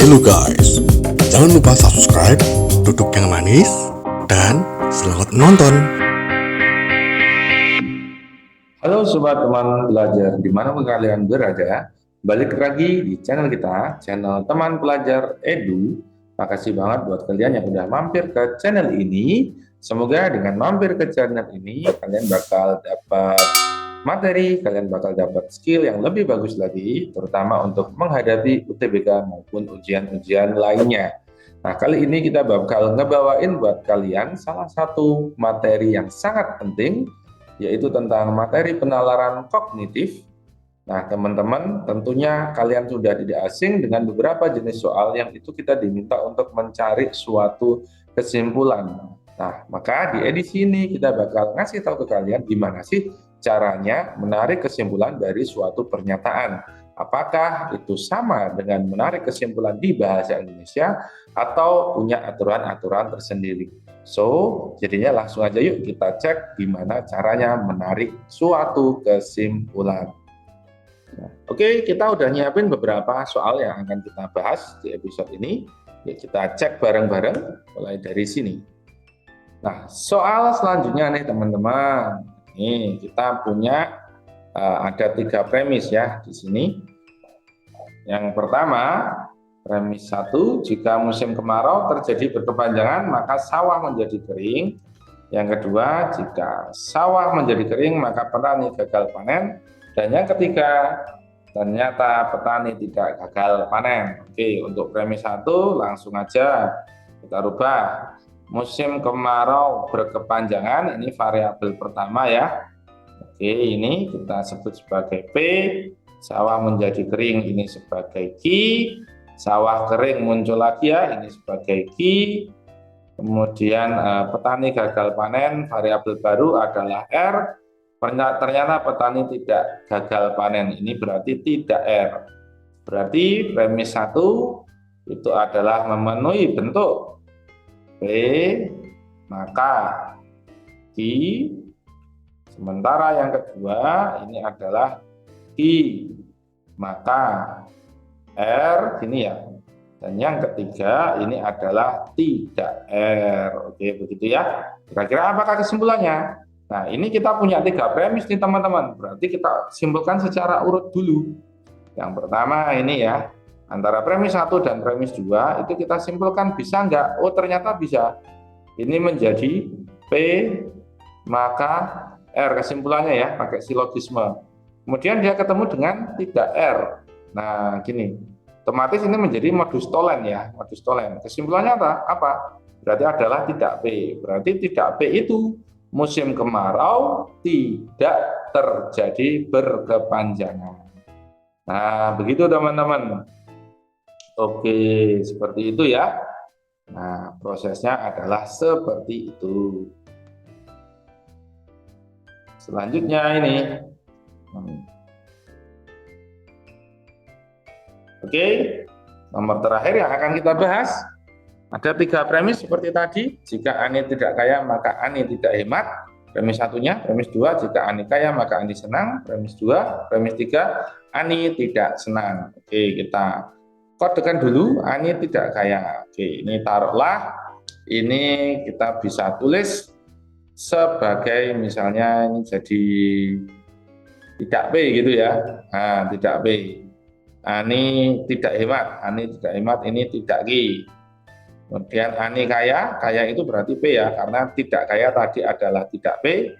Hello guys, jangan lupa subscribe, duduk yang manis, dan selamat menonton. Halo sobat teman belajar dimanapun kalian berada, balik lagi di channel kita, channel teman pelajar edu. Makasih banget buat kalian yang udah mampir ke channel ini. Semoga dengan mampir ke channel ini kalian bakal dapat materi, kalian bakal dapat skill yang lebih bagus lagi, terutama untuk menghadapi UTBK maupun ujian-ujian lainnya. Nah, kali ini kita bakal ngebawain buat kalian salah satu materi yang sangat penting, yaitu tentang materi penalaran kognitif. Nah, teman-teman, tentunya kalian sudah tidak asing dengan beberapa jenis soal yang itu kita diminta untuk mencari suatu kesimpulan. Nah, maka di edisi ini kita bakal ngasih tahu ke kalian gimana sih caranya menarik kesimpulan dari suatu pernyataan. Apakah itu sama dengan menarik kesimpulan di bahasa Indonesia atau punya aturan-aturan tersendiri? So, jadinya langsung aja yuk kita cek gimana caranya menarik suatu kesimpulan. Nah, oke, kita udah nyiapin beberapa soal yang akan kita bahas di episode ini. Yuk kita cek bareng-bareng mulai dari sini. Nah, soal selanjutnya nih teman-teman. Nih, kita punya ada 3 premis ya di sini. Yang pertama, premis 1, jika musim kemarau terjadi berkepanjangan, maka sawah menjadi kering. Yang kedua, jika sawah menjadi kering, maka petani gagal panen. Dan yang ketiga, ternyata petani tidak gagal panen. Oke, untuk premis 1 langsung aja kita rubah. Musim kemarau berkepanjangan, ini variabel pertama ya. Oke, ini kita sebut sebagai P. Sawah menjadi kering, ini sebagai Q. Sawah kering muncul lagi ya, ini sebagai Q. Kemudian petani gagal panen, variabel baru adalah R. Ternyata petani tidak gagal panen, ini berarti tidak R. Berarti premis 1 itu adalah memenuhi bentuk P maka Q. Sementara yang kedua ini adalah Q maka R, gini ya. Dan yang ketiga ini adalah tidak R. Oke, begitu ya. Kira-kira apakah kesimpulannya? Nah, ini kita punya 3 premis nih teman-teman. Berarti kita simpulkan secara urut dulu. Yang pertama ini ya, antara premis 1 dan premis 2 itu kita simpulkan bisa nggak? Oh, ternyata bisa. Ini menjadi P maka R, kesimpulannya ya, pakai silogisme. Kemudian dia ketemu dengan tidak R. Nah, gini, otomatis ini menjadi modus tolen ya, modus tolen. Kesimpulannya apa? Berarti adalah tidak P. Berarti tidak P itu musim kemarau tidak terjadi berkepanjangan. Nah, begitu teman-teman. Oke, seperti itu ya. Nah, prosesnya adalah seperti itu. Selanjutnya ini. Oke, nomor terakhir yang akan kita bahas. Ada 3 premis seperti tadi. Jika Ani tidak kaya, maka Ani tidak hemat. Premis 1-nya, premis 2, jika Ani kaya, maka Ani senang. Premis 2, premis 3, Ani tidak senang. Oke, kita kodekan dulu, Ani tidak kaya. Oke, ini taruhlah, ini kita bisa tulis sebagai misalnya ini jadi tidak P gitu ya. Nah, tidak P. Ani tidak hemat, Ani tidak hemat, ini tidak Q. Kemudian Ani kaya, kaya itu berarti P ya, karena tidak kaya tadi adalah tidak P.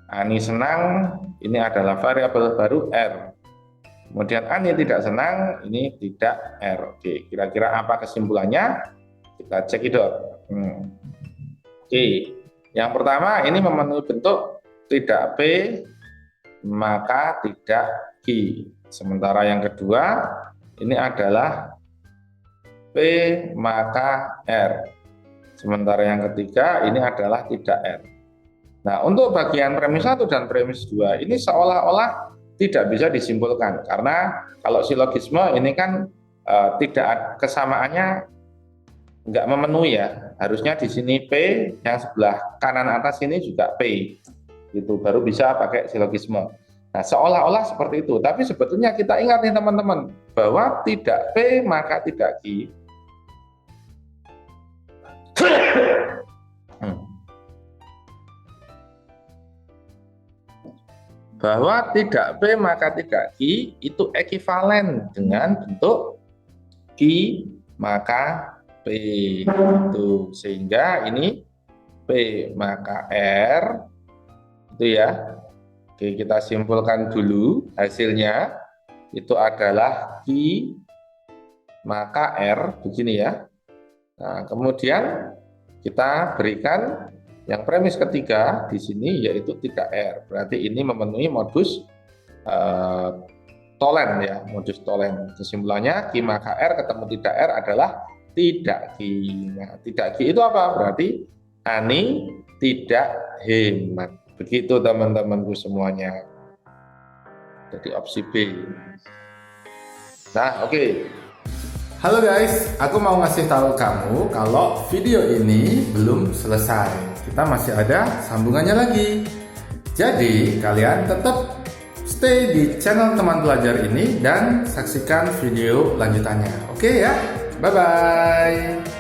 Ani senang, ini adalah variabel baru R. Kemudian Ani tidak senang, ini tidak R. Oke, kira-kira apa kesimpulannya? Kita cekidot. Oke, yang pertama ini memenuhi bentuk tidak P, maka tidak Q. Sementara yang kedua, ini adalah P maka R. Sementara yang ketiga, ini adalah tidak R. Nah, untuk bagian premis 1 dan premis 2, ini seolah-olah tidak bisa disimpulkan. Karena kalau silogisme ini kan tidak kesamaannya nggak memenuhi ya. Harusnya di sini P, yang sebelah kanan atas ini juga P. Itu baru bisa pakai silogisme. Nah, seolah-olah seperti itu. Tapi sebetulnya kita ingat nih teman-teman, bahwa tidak P maka tidak Q Bahwa tidak P maka tidak Q itu ekivalen dengan bentuk Q maka P. Itu sehingga ini P maka R itu ya. Oke, kita simpulkan dulu hasilnya itu adalah Q maka R begini ya. Nah, kemudian kita berikan yang premis ketiga di sini yaitu tidak R. Berarti ini memenuhi modus Tholen ya, modus Tholen. Kesimpulannya Q maka R ketemu tidak R adalah tidak Q. Nah, tidak Q itu apa? Berarti Ani tidak hemat. Begitu teman-temanku semuanya. Jadi opsi B. Nah, oke. Halo guys, aku mau ngasih tahu kamu kalau video ini belum selesai. Kita masih ada sambungannya lagi. Jadi kalian tetap stay di channel teman pelajar ini dan saksikan video lanjutannya. Oke ya, bye bye.